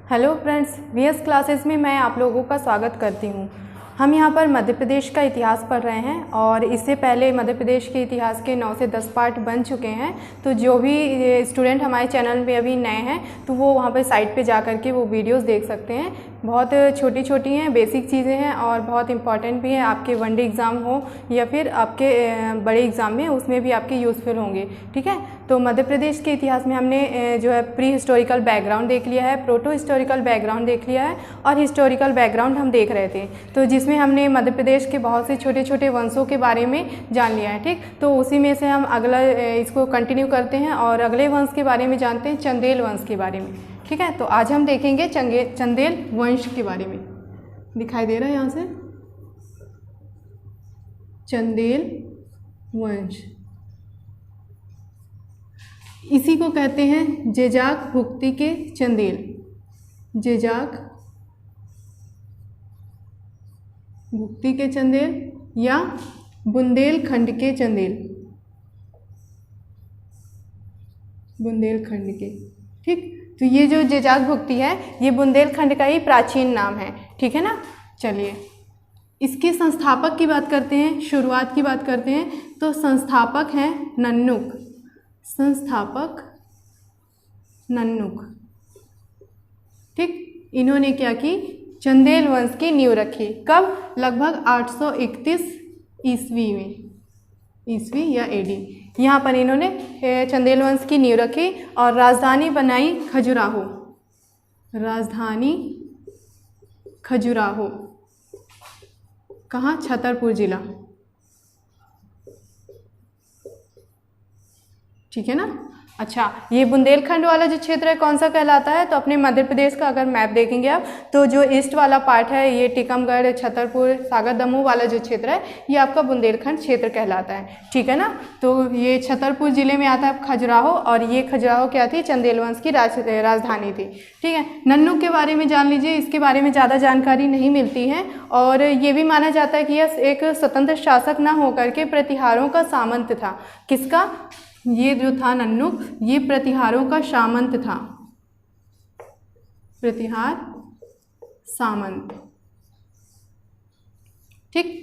Hello friends, VS classes में मैं आप लोगों का स्वागत करती हूँ। हम यहाँ पर मध्य प्रदेश का इतिहास पढ़ रहे हैं और इससे पहले मध्य प्रदेश के इतिहास के 9 से 10 पार्ट बन चुके हैं। तो जो भी स्टूडेंट हमारे चैनल पे अभी नए हैं तो वो वहाँ पर साइट पे जा कर के वो वीडियोस देख सकते हैं। बहुत छोटी छोटी हैं, बेसिक चीज़ें हैं और बहुत इंपॉर्टेंट भी हैं। आपके वनडे एग्ज़ाम हो या फिर आपके बड़े एग्ज़ाम में, उसमें भी आपके यूज़फुल होंगे। ठीक है, तो मध्य प्रदेश के इतिहास में हमने जो है प्री हिस्टोरिकल बैकग्राउंड देख लिया है, प्रोटो हिस्टोरिकल बैकग्राउंड देख लिया है और हिस्टोरिकल बैकग्राउंड हम देख रहे थे, तो जिसमें हमने मध्य प्रदेश के बहुत से छोटे छोटे वंशों के बारे में जान लिया है। ठीक, तो उसी में से हम अगला इसको कंटिन्यू करते हैं और अगले वंश के बारे में जानते हैं, चंदेल वंश के बारे में। ठीक है, तो आज हम देखेंगे चंदेल वंश के बारे में। दिखाई दे रहा है यहाँ से, चंदेल वंश, इसी को कहते हैं जेजाक भुक्ति के चंदेल, जेजाक भुक्ति के चंदेल या बुंदेलखंड के चंदेल, बुंदेलखंड के। ठीक, तो ये जो जेजाक भुक्ति है ये बुंदेलखंड का ही प्राचीन नाम है। ठीक है ना। चलिए इसके संस्थापक की बात करते हैं, शुरुआत की बात करते हैं। तो संस्थापक हैं नन्नुक, संस्थापक नन्नुक। ठीक, इन्होंने क्या की, चंदेल वंश की नींव रखी। कब? लगभग 831 ईस्वी में, ईस्वी या एडी। यहाँ पर इन्होंने चंदेल वंश की नींव रखी और राजधानी बनाई खजुराहो, राजधानी खजुराहो। कहाँ? छतरपुर जिला। ठीक है ना। अच्छा, ये बुंदेलखंड वाला जो क्षेत्र है कौन सा कहलाता है? तो अपने मध्य प्रदेश का अगर मैप देखेंगे आप तो जो ईस्ट वाला पार्ट है, ये टीकमगढ़, छतरपुर, सागर दमोह वाला जो क्षेत्र है ये आपका बुंदेलखंड क्षेत्र कहलाता है। ठीक है ना। तो ये छतरपुर जिले में आता है खजुराहो और ये खजुराहो क्या थी? चंदेल वंश की राजधानी थी। ठीक है, नन्नुक के बारे में जान लीजिए, इसके बारे में ज़्यादा जानकारी नहीं मिलती है और ये भी माना जाता है कि यह एक स्वतंत्र शासक ना होकर के प्रतिहारों का सामंत था। किसका? ये जो था नन्नुक, ये प्रतिहारों का सामंत था, प्रतिहार सामंत। ठीक,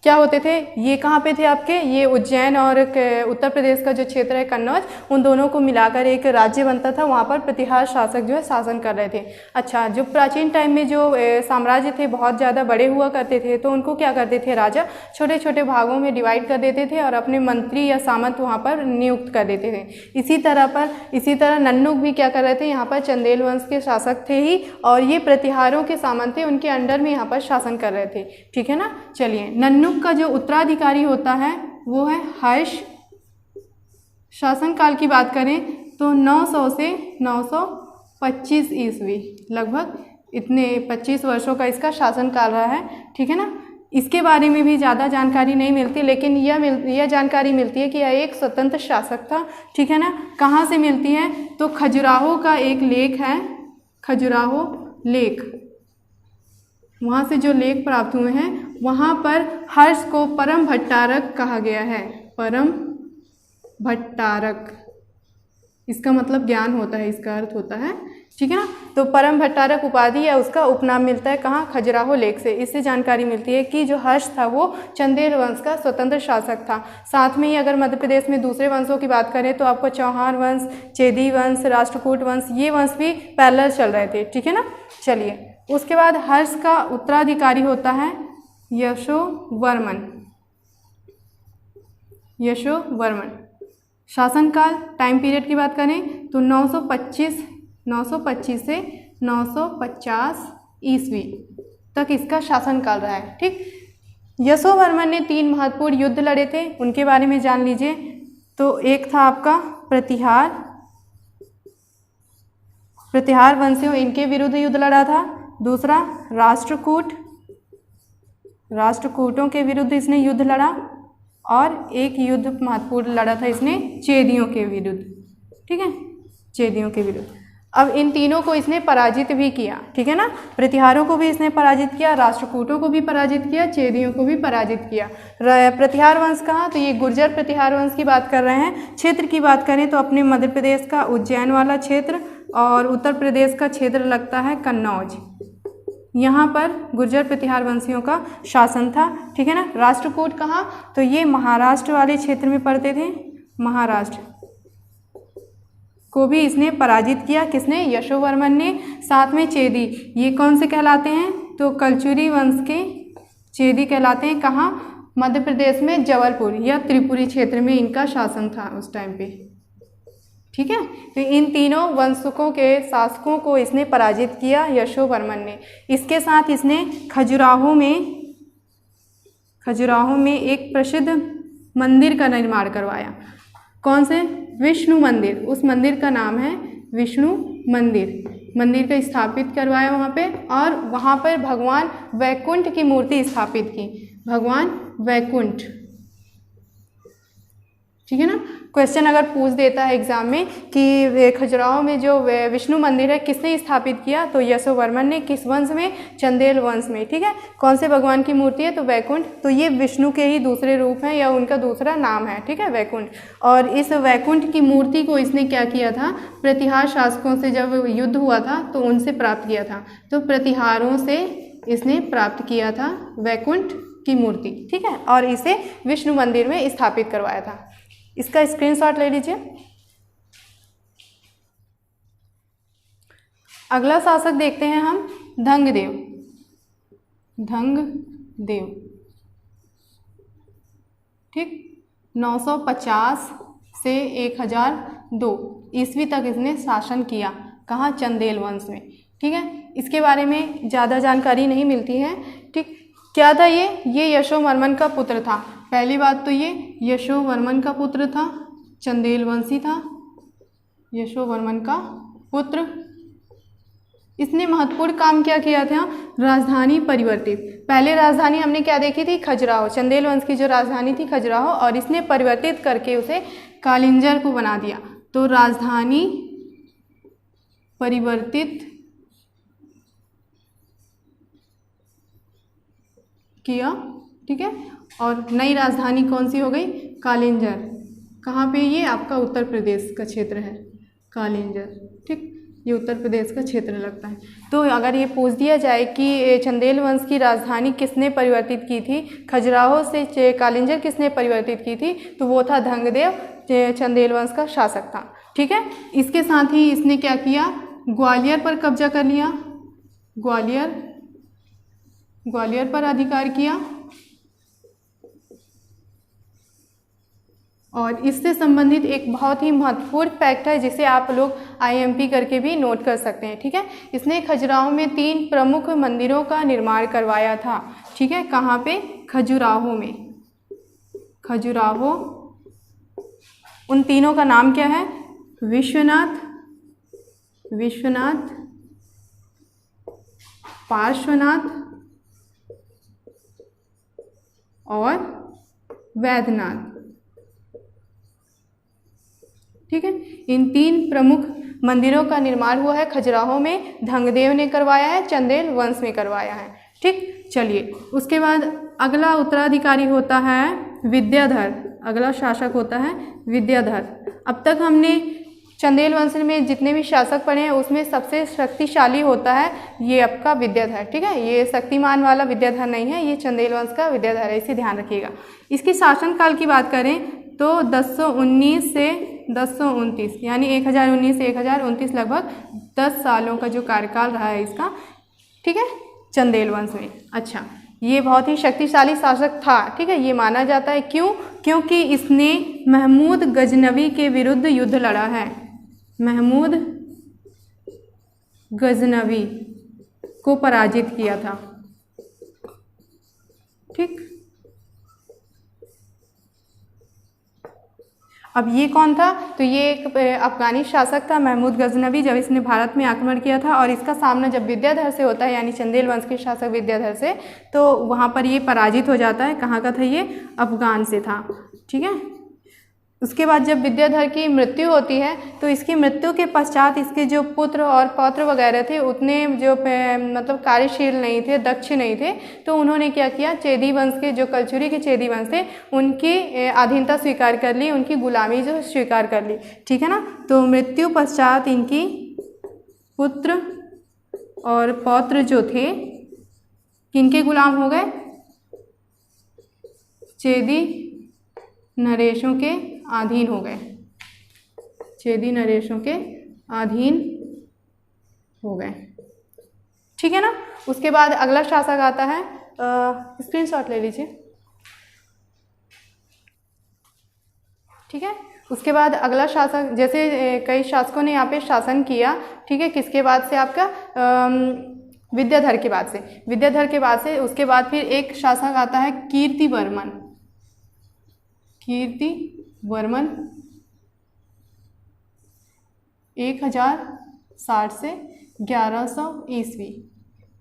क्या होते थे ये? कहाँ पे थे आपके? ये उज्जैन और उत्तर प्रदेश का जो क्षेत्र है कन्नौज, उन दोनों को मिलाकर एक राज्य बनता था। वहाँ पर प्रतिहार शासक जो है शासन कर रहे थे। अच्छा, जो प्राचीन टाइम में जो साम्राज्य थे बहुत ज़्यादा बड़े हुआ करते थे, तो उनको क्या करते थे राजा? छोटे छोटे भागों में डिवाइड कर देते थे और अपने मंत्री या सामंत वहाँ पर नियुक्त कर देते थे। इसी तरह नन्नुक भी क्या कर रहे थे? यहाँ पर चंदेल वंश के शासक थे ही और ये प्रतिहारों के सामंत थे, उनके अंडर में यहाँ पर शासन कर रहे थे। ठीक है ना। चलिए, नन्नुक का जो उत्तराधिकारी होता है वो है हर्ष। शासनकाल की बात करें तो 900 से 925 ईस्वी, लगभग इतने 25 वर्षों का इसका शासनकाल रहा है। ठीक है ना। इसके बारे में भी ज़्यादा जानकारी नहीं मिलती, लेकिन यह जानकारी मिलती है कि यह एक स्वतंत्र शासक था। ठीक है ना। कहाँ से मिलती है? तो खजुराहो का एक लेख है, खजुराहो लेख, वहाँ से जो लेख प्राप्त हुए हैं वहाँ पर हर्ष को परम भट्टारक कहा गया है, परम भट्टारक। इसका मतलब ज्ञान होता है, इसका अर्थ होता है। ठीक है ना। तो परम भट्टारक उपाधि या उसका उपनाम मिलता है कहाँ? खजुराहो लेख से। इससे जानकारी मिलती है कि जो हर्ष था वो चंदेल वंश का स्वतंत्र शासक था। साथ में ही अगर मध्य प्रदेश में दूसरे वंशों की बात करें तो आपको चौहान वंश, चेदी वंश, राष्ट्रकूट वंश, ये वंश भी पैरेलल चल रहे थे। ठीक है ना। चलिए, उसके बाद हर्ष का उत्तराधिकारी होता है यशोवर्मन, यशोवर्मन। शासनकाल, टाइम पीरियड की बात करें तो 925 से 950 ईस्वी तक इसका शासनकाल रहा है। ठीक, यशोवर्मन ने 3 महत्वपूर्ण युद्ध लड़े थे, उनके बारे में जान लीजिए। तो एक था आपका प्रतिहार वंशियों, इनके विरुद्ध युद्ध लड़ा था। दूसरा राष्ट्रकूटों के विरुद्ध इसने युद्ध लड़ा और एक युद्ध महत्वपूर्ण लड़ा था इसने चेदियों के विरुद्ध। ठीक है, चेदियों के विरुद्ध। अब इन तीनों को इसने पराजित भी किया। ठीक है ना। प्रतिहारों को भी इसने पराजित किया, राष्ट्रकूटों को भी पराजित किया, चेदियों को भी पराजित किया। प्रतिहार वंश कहाँ? तो ये गुर्जर प्रतिहार वंश की बात कर रहे हैं। क्षेत्र की बात करें तो अपने मध्य प्रदेश का उज्जैन वाला क्षेत्र, और उत्तर प्रदेश का क्षेत्र लगता है कन्नौज। यहाँ पर गुर्जर प्रतिहार वंशियों का शासन था, ठीक है ना। राष्ट्रकूट कहाँ, तो ये महाराष्ट्र वाले क्षेत्र में पड़ते थे। महाराष्ट्र को भी इसने पराजित किया, किसने, यशोवर्मन ने। साथ में चेदी, ये कौन से कहलाते हैं, तो कलचुरी वंश के चेदी कहलाते हैं। कहाँ, मध्य प्रदेश में जबलपुर या त्रिपुरी क्षेत्र में इनका शासन था उस टाइम पे, ठीक है। तो इन तीनों वंशकों के शासकों को इसने पराजित किया यशोवर्मन ने। इसके साथ इसने खजुराहो में एक प्रसिद्ध मंदिर का निर्माण करवाया। कौन से, विष्णु मंदिर। उस मंदिर का नाम है विष्णु मंदिर का स्थापित करवाया वहाँ पे, और वहाँ पर भगवान वैकुंठ की मूर्ति स्थापित की। भगवान वैकुंठ, ठीक है ना। क्वेश्चन अगर पूछ देता है एग्जाम में कि खजुराहो में जो विष्णु मंदिर है किसने स्थापित किया, तो यशोवर्मन ने। किस वंश में, चंदेल वंश में, ठीक है। कौन से भगवान की मूर्ति है, तो वैकुंठ। तो ये विष्णु के ही दूसरे रूप हैं या उनका दूसरा नाम है, ठीक है, वैकुंठ। और इस वैकुंठ की मूर्ति को इसने क्या किया था, प्रतिहार शासकों से जब युद्ध हुआ था तो उनसे प्राप्त किया था। तो प्रतिहारों से इसने प्राप्त किया था वैकुंठ की मूर्ति, ठीक है, और इसे विष्णु मंदिर में स्थापित करवाया था। इसका स्क्रीनशॉट ले लीजिए। अगला शासक देखते हैं हम, धंगदेव। ठीक, 950 से 1002 ईस्वी तक इसने शासन किया। कहाँ, चंदेल वंश में, ठीक है। इसके बारे में ज़्यादा जानकारी नहीं मिलती है, ठीक। क्या था ये यशोवर्मन का पुत्र था। पहली बात तो ये यशोवर्मन का पुत्र था, चंदेल वंशी था, यशोवर्मन का पुत्र। इसने महत्वपूर्ण काम क्या किया था, राजधानी परिवर्तित। पहले राजधानी हमने क्या देखी थी, खजुराहो। चंदेल वंश की जो राजधानी थी खजुराहो, और इसने परिवर्तित करके उसे कालिंजर को बना दिया। तो राजधानी परिवर्तित किया, ठीक है। और नई राजधानी कौन सी हो गई, कालिंजर। कहाँ पे, ये आपका उत्तर प्रदेश का क्षेत्र है, कालिंजर, ठीक। ये उत्तर प्रदेश का क्षेत्र लगता है। तो अगर ये पूछ दिया जाए कि चंदेल वंश की राजधानी किसने परिवर्तित की थी, खजुराहो से कालिंजर किसने परिवर्तित की थी, तो वो था धंगदेव, चंदेल वंश का शासक था, ठीक है। इसके साथ ही इसने क्या किया, ग्वालियर पर कब्जा कर लिया, ग्वालियर पर अधिकार किया। और इससे संबंधित एक बहुत ही महत्वपूर्ण फैक्ट है जिसे आप लोग IMP करके भी नोट कर सकते हैं, ठीक है। इसने खजुराहो में 3 प्रमुख मंदिरों का निर्माण करवाया था, ठीक है। कहाँ पे, खजुराहो में। खजुराहो, उन तीनों का नाम क्या है, विश्वनाथ, पार्श्वनाथ और वैद्यनाथ, ठीक है। इन 3 प्रमुख मंदिरों का निर्माण हुआ है खजुराहो में, धंगदेव ने करवाया है, चंदेल वंश में करवाया है, ठीक। चलिए, उसके बाद अगला उत्तराधिकारी होता है विद्याधर। अगला शासक होता है विद्याधर। अब तक हमने चंदेल वंश में जितने भी शासक पढ़े हैं उसमें सबसे शक्तिशाली होता है ये आपका विद्याधर, ठीक है। ये शक्तिमान वाला विद्याधर नहीं है, ये चंदेल वंश का विद्याधर है, इसे ध्यान रखिएगा। इसकी शासनकाल की बात करें तो 1019 से 1029, यानी 1019 से 1029 लगभग 10 सालों का जो कार्यकाल रहा है इसका, ठीक है, चंदेल वंश में। अच्छा, ये बहुत ही शक्तिशाली शासक था, ठीक है, ये माना जाता है। क्यों? क्योंकि इसने महमूद गजनवी के विरुद्ध युद्ध लड़ा है। महमूद गजनवी को पराजित किया था, ठीक। अब ये कौन था? तो ये एक अफगानी शासक था महमूद गजनवी, जब इसने भारत में आक्रमण किया था और इसका सामना जब विद्याधर से होता है, यानी चंदेल वंश के शासक विद्याधर से, तो वहाँ पर ये पराजित हो जाता है। कहाँ का था ये? अफगान से था, ठीक है। उसके बाद जब विद्याधर की मृत्यु होती है तो इसकी मृत्यु के पश्चात इसके जो पुत्र और पौत्र वगैरह थे उतने जो मतलब कार्यशील नहीं थे, दक्ष नहीं थे, तो उन्होंने क्या किया, चेदी वंश के जो कलचुरी के चेदी वंश थे उनकी अधीनता स्वीकार कर ली, उनकी गुलामी जो स्वीकार कर ली, ठीक है ना। तो मृत्यु पश्चात इनकी पुत्र और पौत्र जो थे किनके गुलाम हो गए? चेदी नरेशों के अधीन हो गए, चेदी नरेशों के अधीन हो गए। ठीक है ना। उसके बाद अगला शासक आता है, स्क्रीनशॉट ले लीजिए। ठीक है। उसके बाद अगला शासक, जैसे कई शासकों ने यहाँ पे शासन किया, ठीक है, किसके बाद से? आपका विद्याधर के बाद से, विद्याधर के बाद से उसके बाद फिर एक शासक आता है कीर्तिवर्मन। कीर्तिवर्मन 1060 से 1100 ईस्वी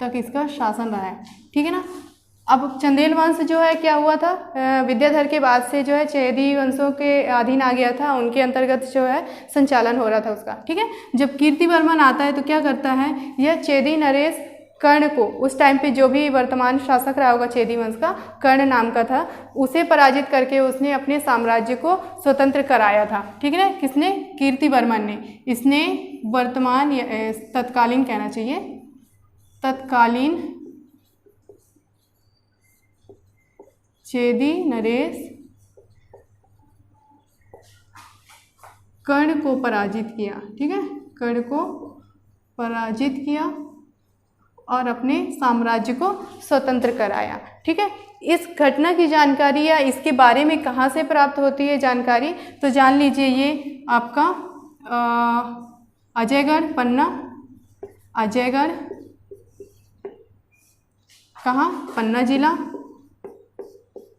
तक इसका शासन रहा है। ठीक है ना। अब चंदेल वंश जो है क्या हुआ था, विद्याधर के बाद से जो है चेदी वंशों के अधीन आ गया था, उनके अंतर्गत जो है संचालन हो रहा था उसका। ठीक है। जब कीर्तिवर्मन आता है तो क्या करता है, यह चेदी नरेश कर्ण को, उस टाइम पे जो भी वर्तमान शासक रहा होगा चेदी वंश का, कर्ण नाम का था, उसे पराजित करके उसने अपने साम्राज्य को स्वतंत्र कराया था। ठीक है ना। किसने? कीर्तिवर्मन ने। इसने वर्तमान तत्कालीन कहना चाहिए, तत्कालीन चेदी नरेश कर्ण को पराजित किया। ठीक है। कर्ण को पराजित किया और अपने साम्राज्य को स्वतंत्र कराया। ठीक है। इस घटना की जानकारी या इसके बारे में कहाँ से प्राप्त होती है जानकारी, तो जान लीजिए ये आपका अजयगढ़ पन्ना, अजयगढ़ कहाँ? पन्ना जिला,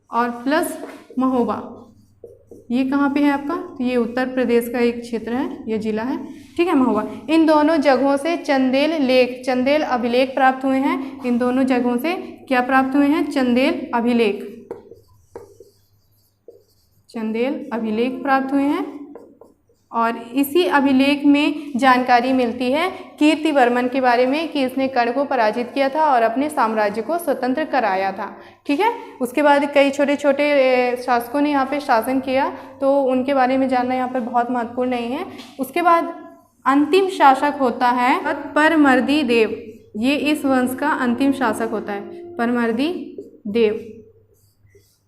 और प्लस महोबा, ये कहाँ पे है आपका? तो ये उत्तर प्रदेश का एक क्षेत्र है, ये जिला है। ठीक है, महोबा। इन दोनों जगहों से चंदेल लेख, चंदेल अभिलेख प्राप्त हुए हैं। इन दोनों जगहों से क्या प्राप्त हुए हैं? चंदेल अभिलेख, चंदेल अभिलेख प्राप्त हुए हैं। और इसी अभिलेख में जानकारी मिलती है कीर्तिवर्मन के बारे में कि इसने कर्ण को पराजित किया था और अपने साम्राज्य को स्वतंत्र कराया था। ठीक है। उसके बाद कई छोटे छोटे शासकों ने यहाँ पे शासन किया, तो उनके बारे में जानना यहाँ पर बहुत महत्वपूर्ण नहीं है। उसके बाद अंतिम शासक होता है परमर्दी देव। ये इस वंश का अंतिम शासक होता है, परमर्दी देव।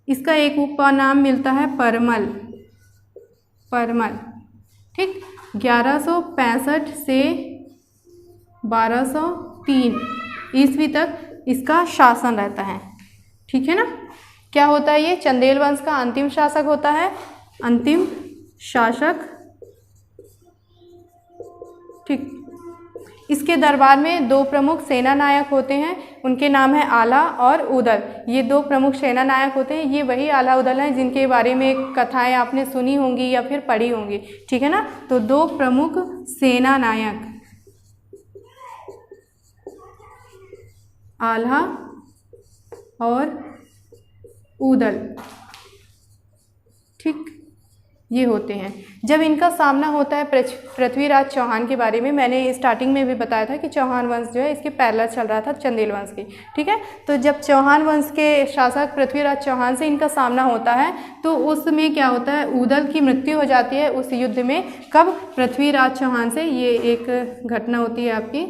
इसका एक उपनाम मिलता है परमल, परमल। ठीक। 1165 से 1203 ईस्वी तक इसका शासन रहता है। ठीक है ना। क्या होता है? ये चंदेल वंश का अंतिम शासक होता है, अंतिम शासक। ठीक। इसके दरबार में दो प्रमुख सेना नायक होते हैं, उनके नाम है आला और उदल। ये दो प्रमुख सेना नायक होते हैं, ये वही आला उदल हैं जिनके बारे में कथाएं आपने सुनी होंगी या फिर पढ़ी होंगी। ठीक है ना। तो दो प्रमुख सेना नायक, आल्हा और उदल, ठीक, ये होते हैं। जब इनका सामना होता है पृथ्वीराज चौहान के बारे में, मैंने स्टार्टिंग में भी बताया था कि चौहान वंश जो है इसके पैरेलल चल रहा था चंदेल वंश की। ठीक है। तो जब चौहान वंश के शासक पृथ्वीराज चौहान से इनका सामना होता है तो उसमें क्या होता है, उदल की मृत्यु हो जाती है उस युद्ध में। कब? पृथ्वीराज चौहान से। ये एक घटना होती है आपकी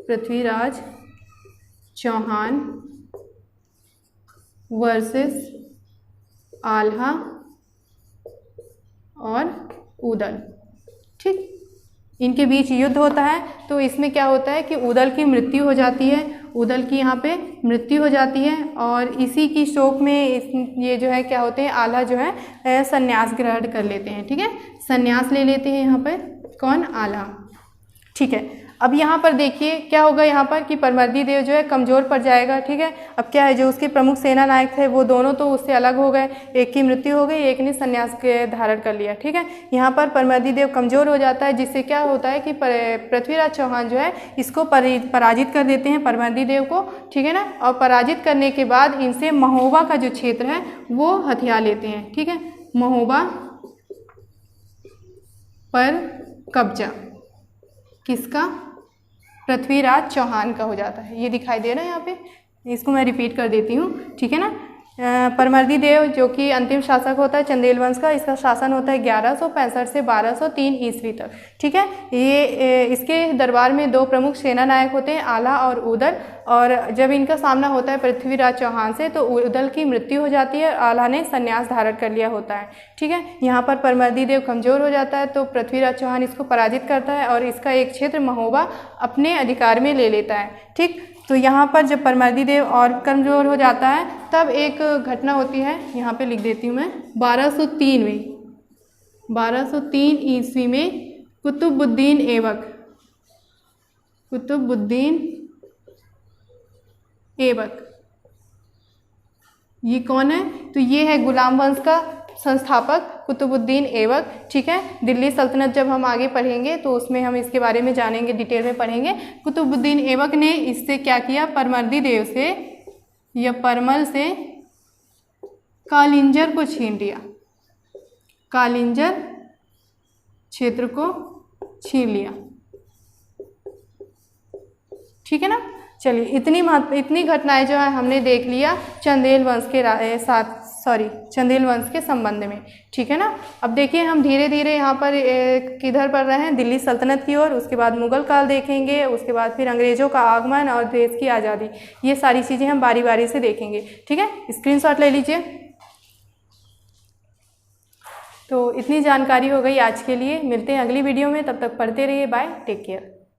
पृथ्वीराज चौहान वर्सेस आल्हा और उदल। ठीक। इनके बीच युद्ध होता है। तो इसमें क्या होता है कि उदल की मृत्यु हो जाती है, उदल की यहाँ पे मृत्यु हो जाती है। और इसी की शोक में ये जो है क्या होते हैं, आल्हा जो है संन्यास ग्रहण कर लेते हैं। ठीक है। संन्यास ले लेते हैं यहाँ पर कौन? आल्हा। ठीक है। अब यहाँ पर देखिए क्या होगा यहाँ पर कि परमर्दी देव जो है कमज़ोर पड़ जाएगा। ठीक है। अब क्या है, जो उसके प्रमुख सेना नायक थे वो दोनों तो उससे अलग हो गए, एक की मृत्यु हो गई, एक ने संन्यास के धारण कर लिया। ठीक है। यहाँ पर परमर्दी देव कमज़ोर हो जाता है, जिससे क्या होता है कि पृथ्वीराज चौहान जो है इसको पराजित कर देते हैं, परमर्दी देव को। ठीक है ना। और पराजित करने के बाद इनसे महोबा का जो क्षेत्र है वो हथिया लेते हैं। ठीक है। महोबा पर कब्जा किसका? पृथ्वीराज चौहान का हो जाता है। ये दिखाई दे रहा है यहाँ पे, इसको मैं रिपीट कर देती हूँ। ठीक है ना। परमर्दी देव जो कि अंतिम शासक होता है चंदेल वंश का, इसका शासन होता है 1165 से 1203 ईस्वी तक। ठीक है, ये इसके दरबार में 2 प्रमुख सेना नायक होते हैं, आला और उदल। और जब इनका सामना होता है पृथ्वीराज चौहान से तो उदल की मृत्यु हो जाती है, आला ने संन्यास धारण कर लिया होता है। ठीक है, यहाँ पर परमर्दी देव कमज़ोर हो जाता है तो पृथ्वीराज चौहान इसको पराजित करता है और इसका एक क्षेत्र महोबा अपने अधिकार में ले लेता है। ठीक, तो यहाँ पर जब परमर्दी देव और कमज़ोर हो जाता है तब एक घटना होती है, यहाँ पे लिख देती हूँ मैं, 1203 ईस्वी में कुतुबुद्दीन ऐबक, ये कौन है? तो ये है गुलाम वंश का संस्थापक कुतुबुद्दीन ऐबक। ठीक है, दिल्ली सल्तनत जब हम आगे पढ़ेंगे तो उसमें हम इसके बारे में जानेंगे, डिटेल में पढ़ेंगे। कुतुबुद्दीन ऐबक ने इससे क्या किया, परमर्दी देव से या परमल से कालिंजर को छीन लिया, कालिंजर क्षेत्र को छीन लिया। ठीक है ना, चलिए इतनी घटनाएं जो है हमने देख लिया चंदेल वंश के चंदेल वंश के संबंध में। ठीक है ना, अब देखिए हम धीरे धीरे यहाँ पर किधर पढ़ रहे हैं, दिल्ली सल्तनत की ओर। उसके बाद मुगल काल देखेंगे, उसके बाद फिर अंग्रेज़ों का आगमन और देश की आज़ादी, ये सारी चीज़ें हम बारी बारी से देखेंगे। ठीक है, स्क्रीनशॉट ले लीजिए। तो इतनी जानकारी हो गई आज के लिए, मिलते हैं अगली वीडियो में, तब तक पढ़ते रहिए, बाय, टेक केयर।